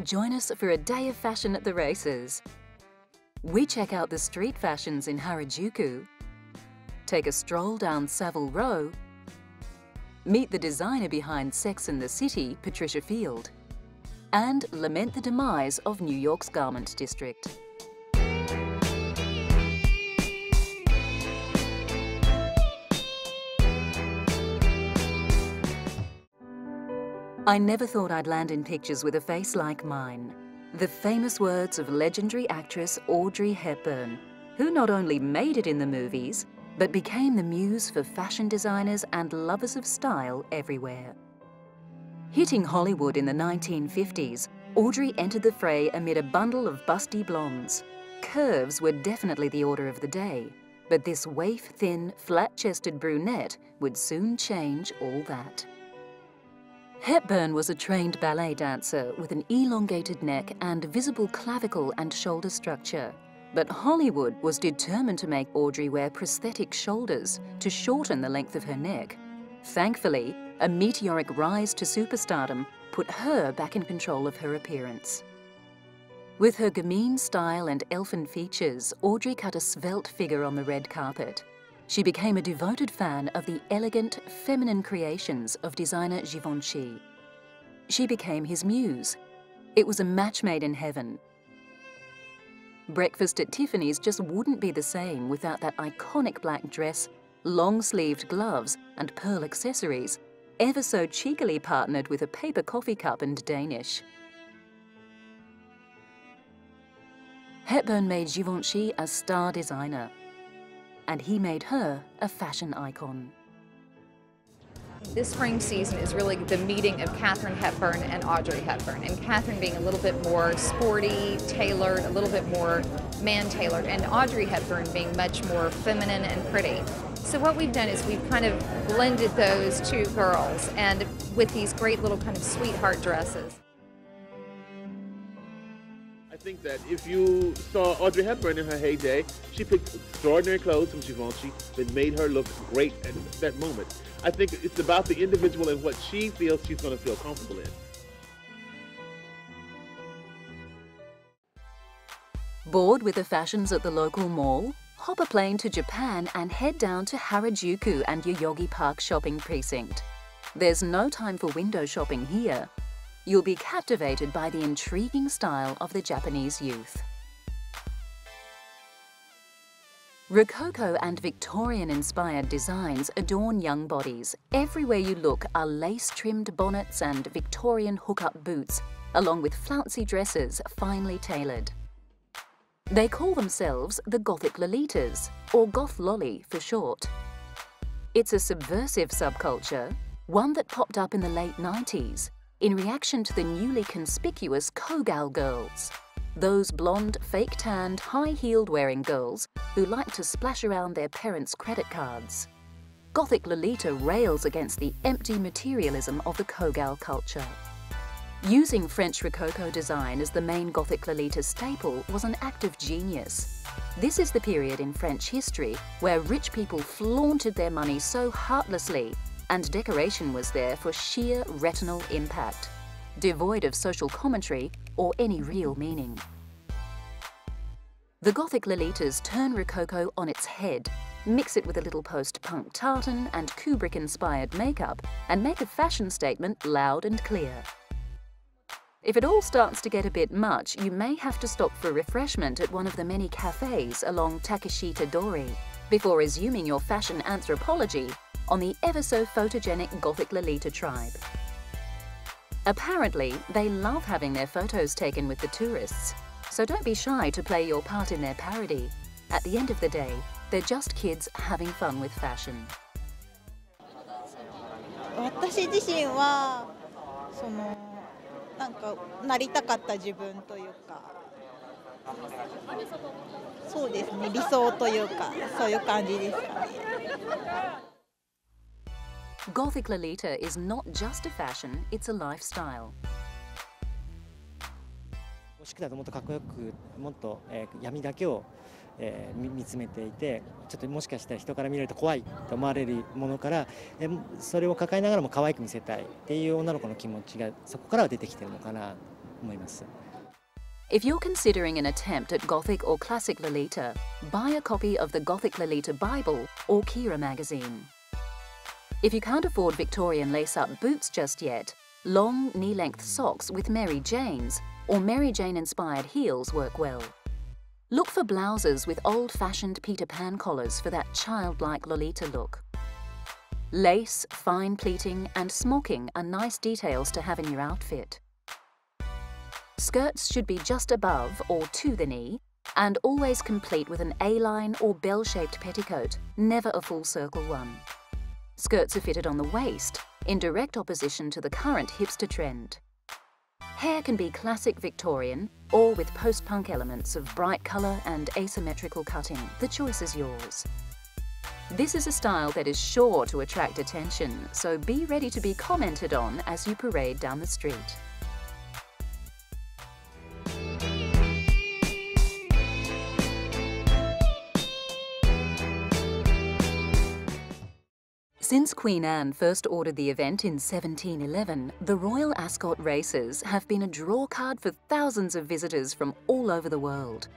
join us for a day of fashion at the races. We check out the street fashions in Harajuku, take a stroll down Savile Row, meet the designer behind Sex and the City, Patricia Field, and lament the demise of New York's garment district. I never thought I'd land in pictures with a face like mine. The famous words of legendary actress Audrey Hepburn, who not only made it in the movies, but became the muse for fashion designers and lovers of style everywhere. Hitting Hollywood in the 1950s, Audrey entered the fray amid a bundle of busty blondes. Curves were definitely the order of the day, but this waif-thin, flat-chested brunette would soon change all that. Hepburn was a trained ballet dancer with an elongated neck and visible clavicle and shoulder structure. But Hollywood was determined to make Audrey wear prosthetic shoulders to shorten the length of her neck. Thankfully, a meteoric rise to superstardom put her back in control of her appearance. With her gamine style and elfin features, Audrey cut a svelte figure on the red carpet. She became a devoted fan of the elegant, feminine creations of designer Givenchy. She became his muse. It was a match made in heaven. Breakfast at Tiffany's just wouldn't be the same without that iconic black dress, long-sleeved gloves and pearl accessories, ever so cheekily partnered with a paper coffee cup and Danish. Hepburn made Givenchy a star designer, and he made her a fashion icon. This spring season is really the meeting of Katharine Hepburn and Audrey Hepburn, and Katharine being a little bit more sporty, tailored, a little bit more man-tailored, and Audrey Hepburn being much more feminine and pretty. So what we've done is we've kind of blended those two girls, and with these great little kind of sweetheart dresses. I think that if you saw Audrey Hepburn in her heyday, she picked extraordinary clothes from Givenchy that made her look great at that moment. I think it's about the individual and what she feels she's going to feel comfortable in. Bored with the fashions at the local mall? Hop a plane to Japan and head down to Harajuku and Yoyogi Park shopping precinct. There's no time for window shopping here. You'll be captivated by the intriguing style of the Japanese youth. Rococo and Victorian-inspired designs adorn young bodies. Everywhere you look are lace-trimmed bonnets and Victorian hook-up boots, along with flouncy dresses finely tailored. They call themselves the Gothic Lolitas, or Goth Lolly for short. It's a subversive subculture, one that popped up in the late 90s, in reaction to the newly conspicuous Kogal girls, those blonde, fake-tanned, high-heeled wearing girls who like to splash around their parents' credit cards. Gothic Lolita rails against the empty materialism of the Kogal culture. Using French Rococo design as the main Gothic Lolita staple was an act of genius. This is the period in French history where rich people flaunted their money so heartlessly, and decoration was there for sheer retinal impact, devoid of social commentary or any real meaning. The Gothic Lolitas turn Rococo on its head, mix it with a little post-punk tartan and Kubrick-inspired makeup, and make a fashion statement loud and clear. If it all starts to get a bit much, you may have to stop for refreshment at one of the many cafes along Takeshita Dori before resuming your fashion anthropology on the ever-so-photogenic Gothic Lolita tribe. Apparently, they love having their photos taken with the tourists, so don't be shy to play your part in their parody. At the end of the day, they're just kids having fun with fashion. 私自身はなんかなりたかった自分というか、そうですね、理想というか、そういう感じですかね。Gothic Lolita is not just a fashion, it's a lifestyle. 欲しくだともっとかっこよく、もっと、闇だけを、見つめていて、ちょっともしかしたら人から見られると怖いと思われるものから、それを抱えながらも可愛く見せたいっていう女の子の気持ちがそこからは出てきてるのかな。思います。 If you're considering an attempt at Gothic or Classic Lolita, buy a copy of the Gothic Lolita Bible or Kira magazine. If you can't afford Victorian lace-up boots just yet, long knee-length socks with Mary Janes or Mary Jane-inspired heels work well. Look for blouses with old-fashioned Peter Pan collars for that childlike Lolita look. Lace, fine pleating and smocking are nice details to have in your outfit. Skirts should be just above or to the knee and always complete with an A-line or bell-shaped petticoat, never a full circle one. Skirts are fitted on the waist, in direct opposition to the current hipster trend. Hair can be classic Victorian or with post-punk elements of bright colour and asymmetrical cutting. The choice is yours. This is a style that is sure to attract attention, so be ready to be commented on as you parade down the street. Since Queen Anne first ordered the event in 1711, the Royal Ascot Races have been a drawcard for thousands of visitors from all over the world.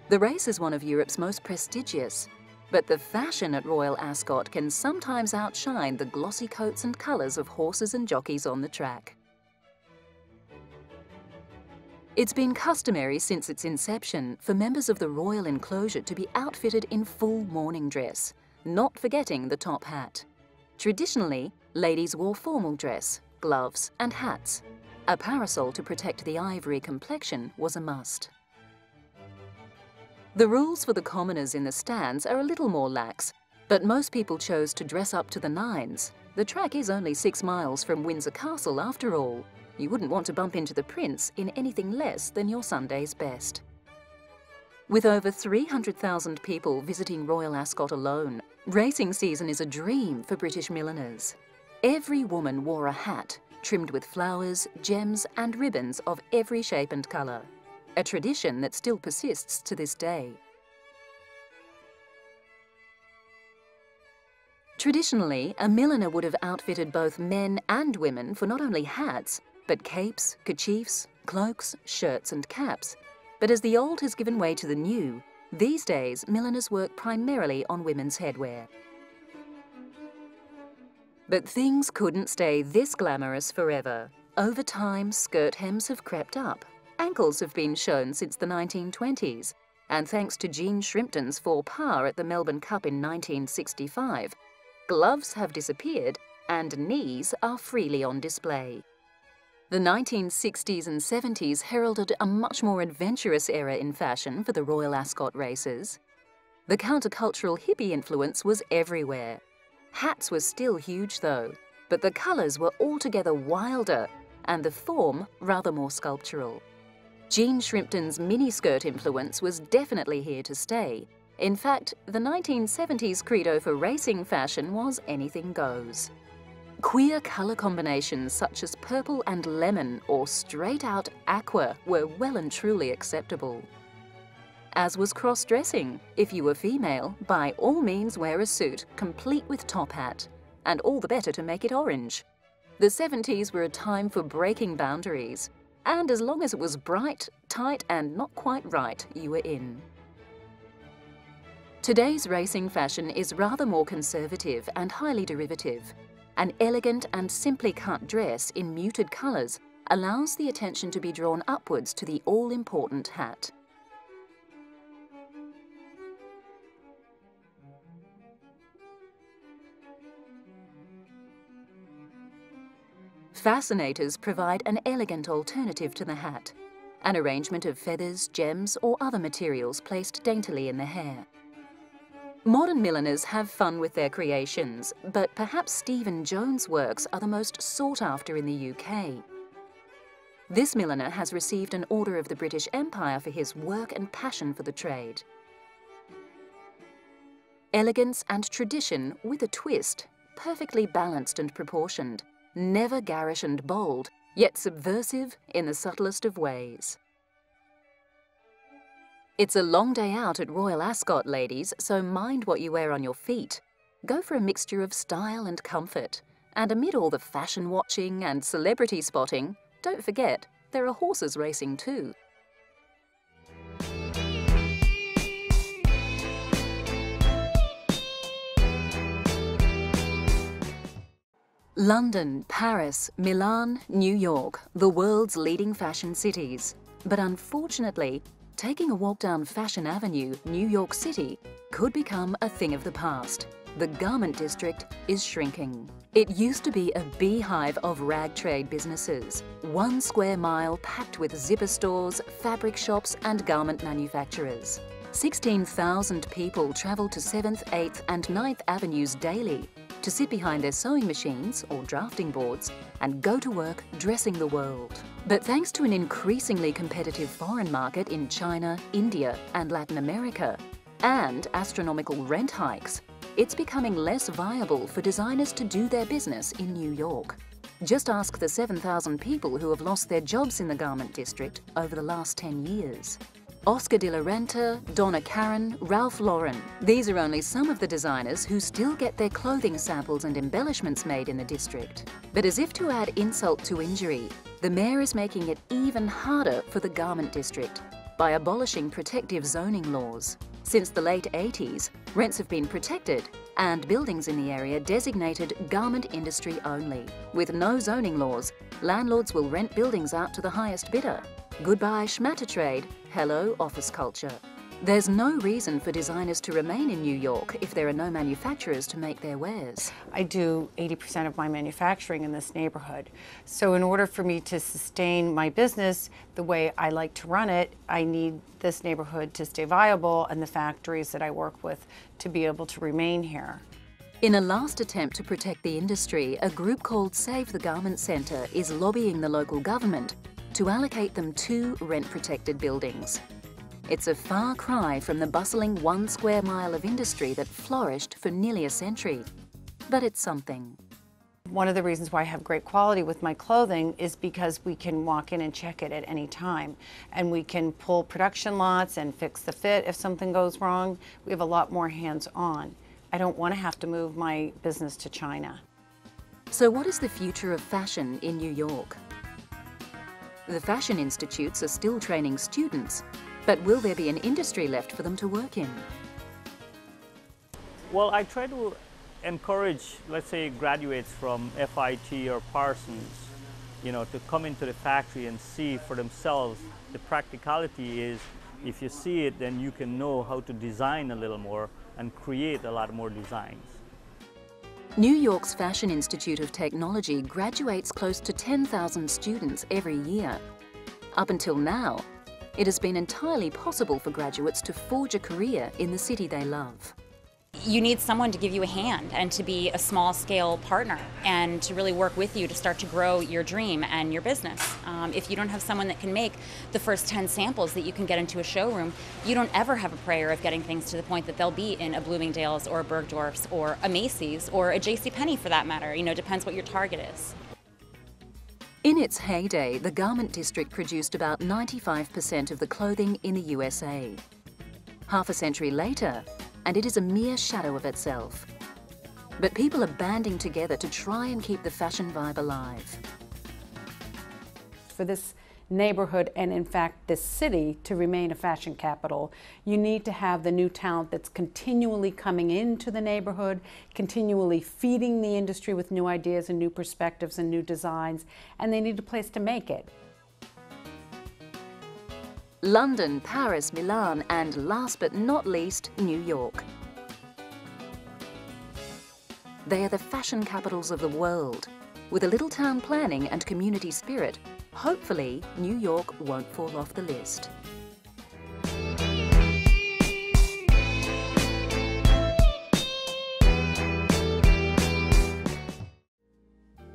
The race is one of Europe's most prestigious, but the fashion at Royal Ascot can sometimes outshine the glossy coats and colours of horses and jockeys on the track. It's been customary since its inception for members of the royal enclosure to be outfitted in full morning dress, not forgetting the top hat. Traditionally, ladies wore formal dress, gloves and hats. A parasol to protect the ivory complexion was a must. The rules for the commoners in the stands are a little more lax, but most people chose to dress up to the nines. The track is only 6 miles from Windsor Castle after all. You wouldn't want to bump into the Prince in anything less than your Sunday's best. With over 300,000 people visiting Royal Ascot alone, racing season is a dream for British milliners. Every woman wore a hat trimmed with flowers, gems and ribbons of every shape and colour, a tradition that still persists to this day. Traditionally, a milliner would have outfitted both men and women for not only hats, but capes, kerchiefs, cloaks, shirts and caps. But as the old has given way to the new, these days milliners work primarily on women's headwear. But things couldn't stay this glamorous forever. Over time, skirt hems have crept up. Ankles have been shown since the 1920s. And thanks to Jean Shrimpton's faux pas at the Melbourne Cup in 1965, gloves have disappeared and knees are freely on display. The 1960s and 70s heralded a much more adventurous era in fashion for the Royal Ascot races. The countercultural hippie influence was everywhere. Hats were still huge though, but the colours were altogether wilder and the form rather more sculptural. Jean Shrimpton's miniskirt influence was definitely here to stay. In fact, the 1970s credo for racing fashion was anything goes. Queer colour combinations such as purple and lemon or straight-out aqua were well and truly acceptable. As was cross-dressing. If you were female, by all means wear a suit, complete with top hat, and all the better to make it orange. The 70s were a time for breaking boundaries, and as long as it was bright, tight and not quite right, you were in. Today's racing fashion is rather more conservative and highly derivative. An elegant and simply cut dress in muted colours allows the attention to be drawn upwards to the all-important hat. Fascinators provide an elegant alternative to the hat, an arrangement of feathers, gems or other materials placed daintily in the hair. Modern milliners have fun with their creations, but perhaps Stephen Jones' works are the most sought after in the UK. This milliner has received an Order of the British Empire for his work and passion for the trade. Elegance and tradition with a twist, perfectly balanced and proportioned, never garish and bold, yet subversive in the subtlest of ways. It's a long day out at Royal Ascot, ladies, so mind what you wear on your feet. Go for a mixture of style and comfort. And amid all the fashion watching and celebrity spotting, don't forget, there are horses racing too. London, Paris, Milan, New York, the world's leading fashion cities. But unfortunately, taking a walk down Fashion Avenue, New York City, could become a thing of the past. The garment district is shrinking. It used to be a beehive of rag trade businesses, 1 square mile packed with zipper stores, fabric shops and garment manufacturers. 16,000 people travel to 7th, 8th and 9th Avenues daily to sit behind their sewing machines or drafting boards and go to work dressing the world. But thanks to an increasingly competitive foreign market in China, India and Latin America, and astronomical rent hikes, it's becoming less viable for designers to do their business in New York. Just ask the 7,000 people who have lost their jobs in the garment district over the last 10 years. Oscar de la Renta, Donna Karan, Ralph Lauren. These are only some of the designers who still get their clothing samples and embellishments made in the district. But as if to add insult to injury, the mayor is making it even harder for the garment district by abolishing protective zoning laws. Since the late 80s, rents have been protected and buildings in the area designated garment industry only. With no zoning laws, landlords will rent buildings out to the highest bidder. Goodbye schmatter trade, hello office culture. There's no reason for designers to remain in New York if there are no manufacturers to make their wares. I do 80% of my manufacturing in this neighborhood. So in order for me to sustain my business the way I like to run it, I need this neighborhood to stay viable and the factories that I work with to be able to remain here. In a last attempt to protect the industry, a group called Save the Garment Centre is lobbying the local government to allocate them 2 rent-protected buildings. It's a far cry from the bustling 1 square mile of industry that flourished for nearly a century. But it's something. One of the reasons why I have great quality with my clothing is because we can walk in and check it at any time. And we can pull production lots and fix the fit if something goes wrong. We have a lot more hands-on. I don't want to have to move my business to China. So what is the future of fashion in New York? The fashion institutes are still training students, but will there be an industry left for them to work in? Well, I try to encourage, let's say, graduates from FIT or Parsons, to come into the factory and see for themselves. The practicality is, if you see it, then you can know how to design a little more and create a lot more designs. New York's Fashion Institute of Technology graduates close to 10,000 students every year. Up until now, it has been entirely possible for graduates to forge a career in the city they love. You need someone to give you a hand and to be a small-scale partner and to really work with you to start to grow your dream and your business. If you don't have someone that can make the first 10 samples that you can get into a showroom, you don't ever have a prayer of getting things to the point that they'll be in a Bloomingdale's or a Bergdorf's or a Macy's or a JCPenney for that matter. Depends what your target is. In its heyday, the garment district produced about 95% of the clothing in the USA. Half a century later, and it is a mere shadow of itself. But people are banding together to try and keep the fashion vibe alive. For this neighborhood and in fact this city to remain a fashion capital, you need to have the new talent that's continually coming into the neighborhood, continually feeding the industry with new ideas and new perspectives and new designs, and they need a place to make it. London, Paris, Milan, and last but not least, New York. They are the fashion capitals of the world. With a little town planning and community spirit, hopefully New York won't fall off the list.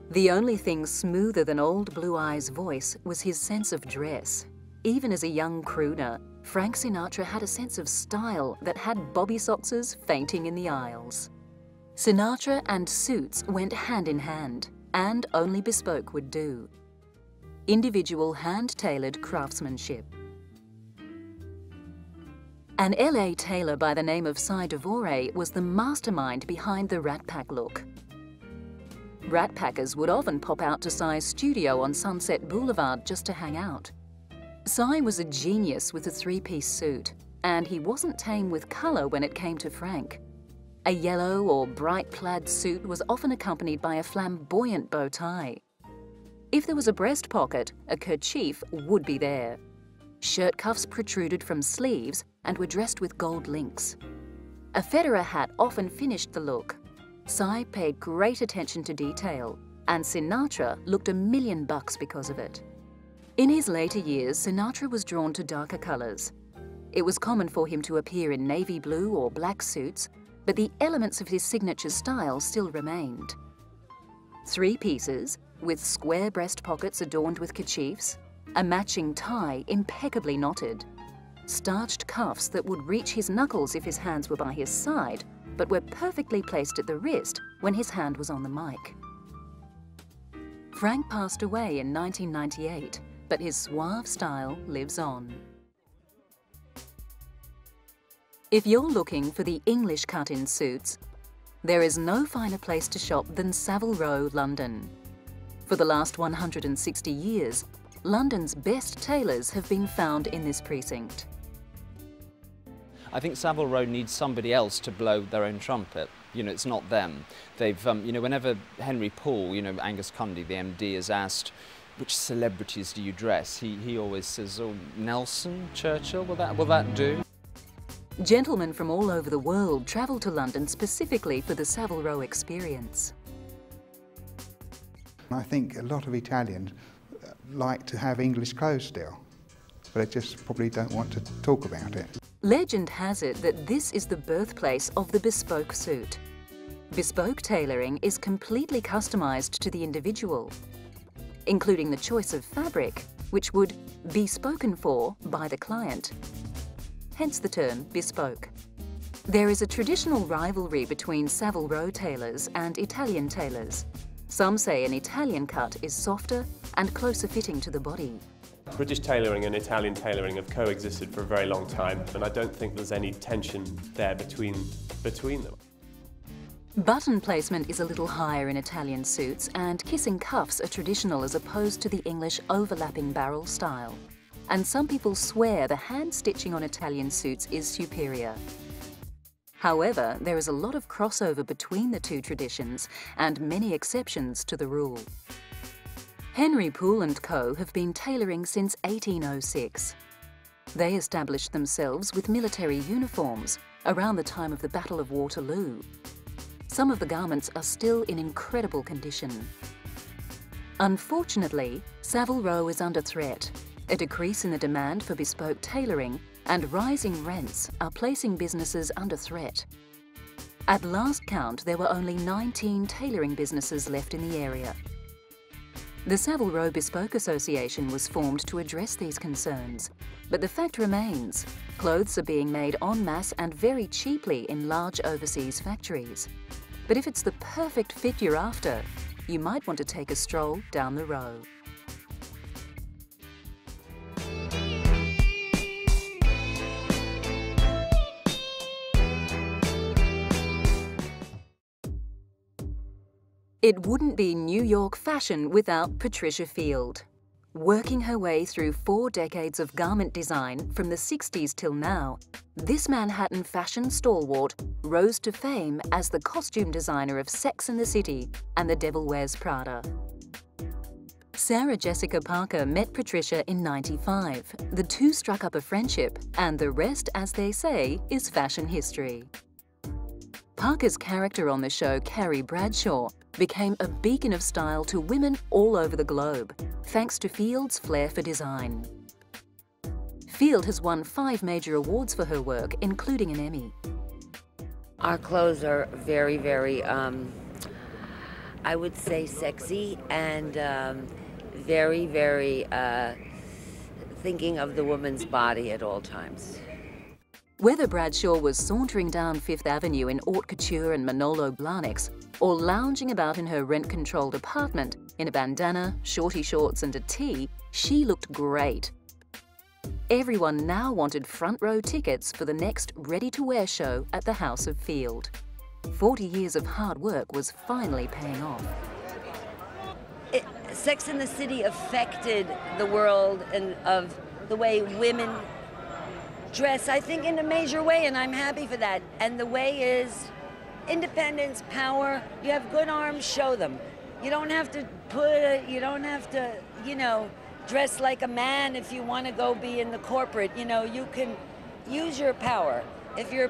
The only thing smoother than old Blue Eye's voice was his sense of dress. Even as a young crooner, Frank Sinatra had a sense of style that had bobby soxers fainting in the aisles. Sinatra and suits went hand in hand, and only bespoke would do. Individual hand-tailored craftsmanship. An LA tailor by the name of Cy Devore was the mastermind behind the Rat Pack look. Rat packers would often pop out to Psy's studio on Sunset Boulevard just to hang out. Psy was a genius with a three-piece suit, and he wasn't tame with colour when it came to Frank. A yellow or bright plaid suit was often accompanied by a flamboyant bow tie. If there was a breast pocket, a kerchief would be there. Shirt cuffs protruded from sleeves and were dressed with gold links. A Federer hat often finished the look. Psy paid great attention to detail, and Sinatra looked $1 million because of it. In his later years, Sinatra was drawn to darker colours. It was common for him to appear in navy blue or black suits, but the elements of his signature style still remained. Three pieces, with square breast pockets adorned with kerchiefs, a matching tie impeccably knotted, starched cuffs that would reach his knuckles if his hands were by his side, but were perfectly placed at the wrist when his hand was on the mic. Frank passed away in 1998, but his suave style lives on. If you're looking for the English cut-in suits, there is no finer place to shop than Savile Row, London. For the last 160 years, London's best tailors have been found in this precinct. I think Savile Row needs somebody else to blow their own trumpet. You know, it's not them. They've, you know, whenever Henry Poole, you know, Angus Cundy, the MD, is asked, which celebrities do you dress? He always says, oh, Nelson, Churchill, will that do? Gentlemen from all over the world travel to London specifically for the Savile Row experience. I think a lot of Italians like to have English clothes still, but they just probably don't want to talk about it. Legend has it that this is the birthplace of the bespoke suit. Bespoke tailoring is completely customised to the individual, including the choice of fabric, which would be spoken for by the client. Hence the term bespoke. There is a traditional rivalry between Savile Row tailors and Italian tailors. Some say an Italian cut is softer and closer fitting to the body. British tailoring and Italian tailoring have coexisted for a very long time, and I don't think there's any tension there between them. Button placement is a little higher in Italian suits, and kissing cuffs are traditional as opposed to the English overlapping barrel style. And some people swear the hand stitching on Italian suits is superior. However, there is a lot of crossover between the two traditions and many exceptions to the rule. Henry Poole & Co. have been tailoring since 1806. They established themselves with military uniforms around the time of the Battle of Waterloo. Some of the garments are still in incredible condition. Unfortunately, Savile Row is under threat. A decrease in the demand for bespoke tailoring and rising rents are placing businesses under threat. At last count, there were only 19 tailoring businesses left in the area. The Savile Row Bespoke Association was formed to address these concerns, but the fact remains, clothes are being made en masse and very cheaply in large overseas factories. But if it's the perfect fit you're after, you might want to take a stroll down the row. It wouldn't be New York fashion without Patricia Field. Working her way through 4 decades of garment design from the 60s till now, this Manhattan fashion stalwart rose to fame as the costume designer of Sex and the City and The Devil Wears Prada. Sarah Jessica Parker met Patricia in '95. The two struck up a friendship, and the rest, as they say, is fashion history. Parker's character on the show, Carrie Bradshaw, became a beacon of style to women all over the globe, thanks to Field's flair for design. Field has won 5 major awards for her work, including an Emmy. Our clothes are very, very, I would say sexy and very, very thinking of the woman's body at all times. Whether Bradshaw was sauntering down Fifth Avenue in haute couture and Manolo Blahniks, or lounging about in her rent-controlled apartment in a bandana, shorty shorts and a tee, she looked great. Everyone now wanted front-row tickets for the next ready-to-wear show at the House of Field. 40 years of hard work was finally paying off. Sex and the City affected the world and of the way women dress, I think, in a major way, and I'm happy for that. And the way is independence, power. You have good arms, show them. You don't have to you know, dress like a man if you want to go be in the corporate. You know, you can use your power. If you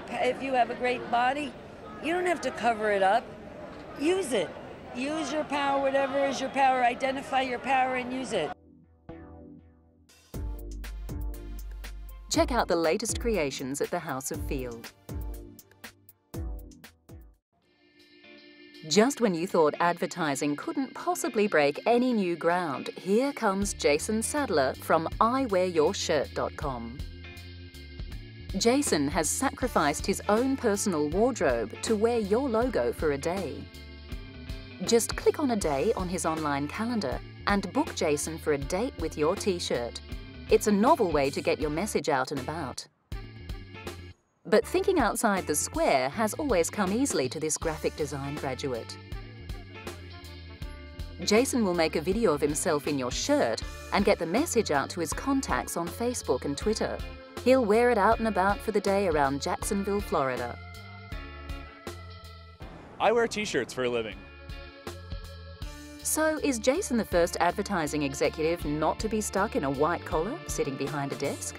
have a great body, you don't have to cover it up. Use it. Use your power, whatever is your power. Identify your power and use it. Check out the latest creations at the House of Field. Just when you thought advertising couldn't possibly break any new ground, here comes Jason Sadler from IWearYourShirt.com. Jason has sacrificed his own personal wardrobe to wear your logo for a day. Just click on a day on his online calendar and book Jason for a date with your t-shirt. It's a novel way to get your message out and about. But thinking outside the square has always come easily to this graphic design graduate. Jason will make a video of himself in your shirt and get the message out to his contacts on Facebook and Twitter. He'll wear it out and about for the day around Jacksonville, Florida. I wear t-shirts for a living. So is Jason the first advertising executive not to be stuck in a white collar, sitting behind a desk?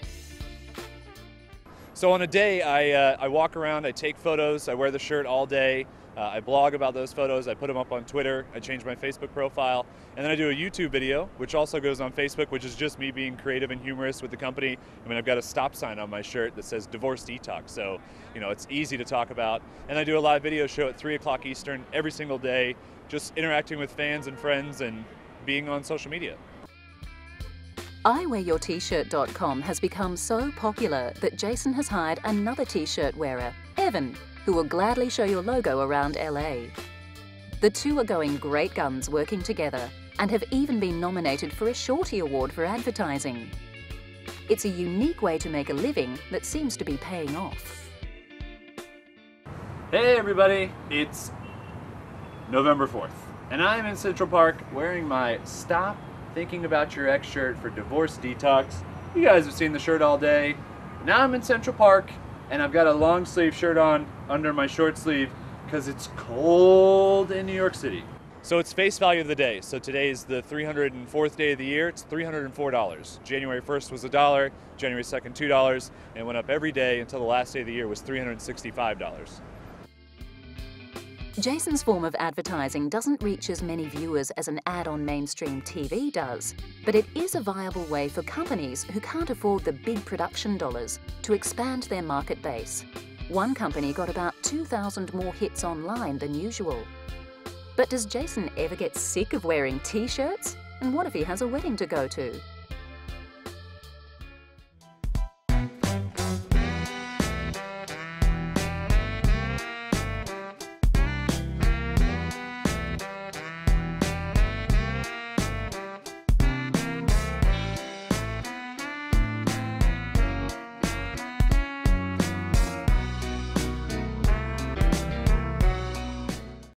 So on a day, I walk around, I take photos, I wear the shirt all day, I blog about those photos, I put them up on Twitter, I change my Facebook profile, and then I do a YouTube video, which also goes on Facebook, which is just me being creative and humorous with the company. I mean, I've got a stop sign on my shirt that says Divorce Detox, so, you know, it's easy to talk about. And I do a live video show at 3 o'clock Eastern every single day, just interacting with fans and friends and being on social media. IWearYourT-shirt.com has become so popular that Jason has hired another t-shirt wearer, Evan, who will gladly show your logo around LA. The two are going great guns working together and have even been nominated for a Shorty Award for advertising. It's a unique way to make a living that seems to be paying off. Hey everybody, it's November 4th, and I'm in Central Park wearing my Stop Thinking About Your Ex shirt for Divorce Detox. You guys have seen the shirt all day. Now I'm in Central Park and I've got a long sleeve shirt on under my short sleeve because it's cold in New York City. So it's face value of the day. So today is the 304th day of the year. It's $304. January 1st was $1, January 2nd $2, and it went up every day until the last day of the year was $365. Jason's form of advertising doesn't reach as many viewers as an ad on mainstream TV does, but it is a viable way for companies who can't afford the big production dollars to expand their market base. One company got about 2,000 more hits online than usual. But does Jason ever get sick of wearing t-shirts? And what if he has a wedding to go to?